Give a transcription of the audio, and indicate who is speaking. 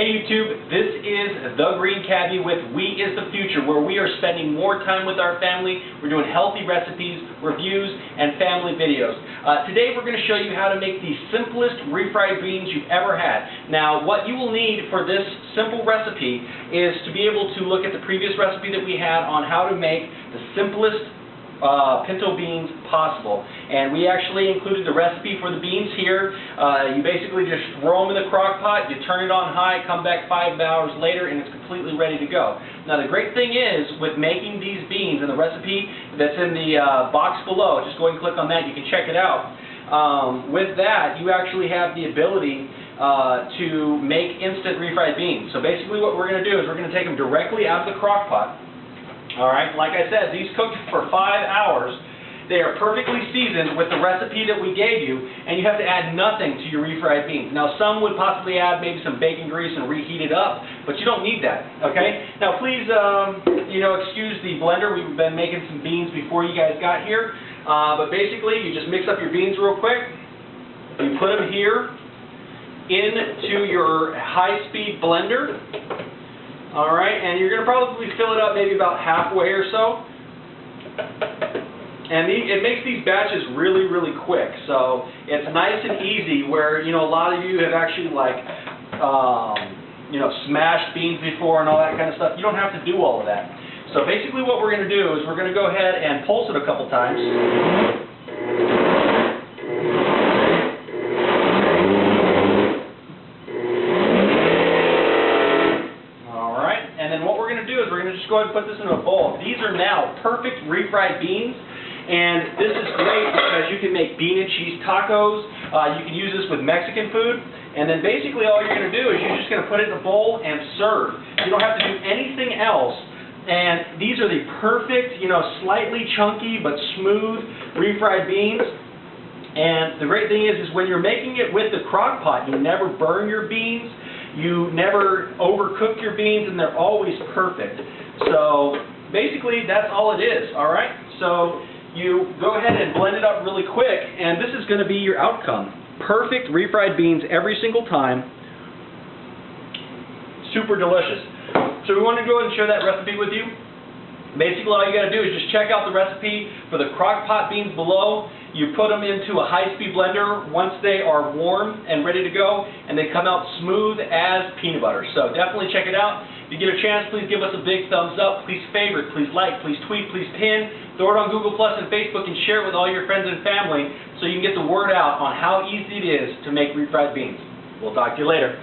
Speaker 1: Hey YouTube, this is The Green Cabbie with We Is the Future, where we are spending more time with our family. We're doing healthy recipes, reviews, and family videos. Today we're going to show you how to make the simplest refried beans you've ever had. Now, what you will need for this simple recipe is to be able to look at the previous recipe that we had on how to make the simplest pinto beans possible. And we actually included the recipe for the beans here. You basically just throw them in the crock pot, you turn it on high, come back 5 hours later, and it's completely ready to go. Now the great thing is, with making these beans, and the recipe that's in the box below, just go ahead and click on that, you can check it out. With that, you actually have the ability to make instant refried beans. So basically what we're going to do is we're going to take them directly out of the crock pot. Alright, like I said, these cooked for 5 hours. They are perfectly seasoned with the recipe that we gave you, and you have to add nothing to your refried beans. Now some would possibly add maybe some bacon grease and reheat it up, but you don't need that, okay? Now please, excuse the blender. We've been making some beans before you guys got here, but basically you just mix up your beans real quick. You put them here into your high-speed blender. Alright, and you're going to probably fill it up maybe about halfway or so. And it makes these batches really, really quick. So it's nice and easy where, a lot of you have actually smashed beans before and all that kind of stuff. You don't have to do all of that. So basically what we're going to do is we're going to go ahead and pulse it a couple times. Just go ahead and put this in a bowl. These are now perfect refried beans, and this is great because you can make bean and cheese tacos. You can use this with Mexican food, and then basically all you're going to do is you're just going to put it in a bowl and serve. You don't have to do anything else, and these are the perfect, slightly chunky but smooth refried beans. And the great thing is when you're making it with the crock pot, you never burn your beans. You never overcook your beans, and they're always perfect. So basically that's all it is, alright? So you go ahead and blend it up really quick, and this is going to be your outcome. Perfect refried beans every single time. Super delicious. So we want to go ahead and share that recipe with you. Basically all you got to do is just check out the recipe for the crock pot beans below. You put them into a high-speed blender once they are warm and ready to go, and they come out smooth as peanut butter. So definitely check it out. If you get a chance, please give us a big thumbs up. Please favorite, please like, please tweet, please pin. Throw it on Google Plus and Facebook and share it with all your friends and family so you can get the word out on how easy it is to make refried beans. We'll talk to you later.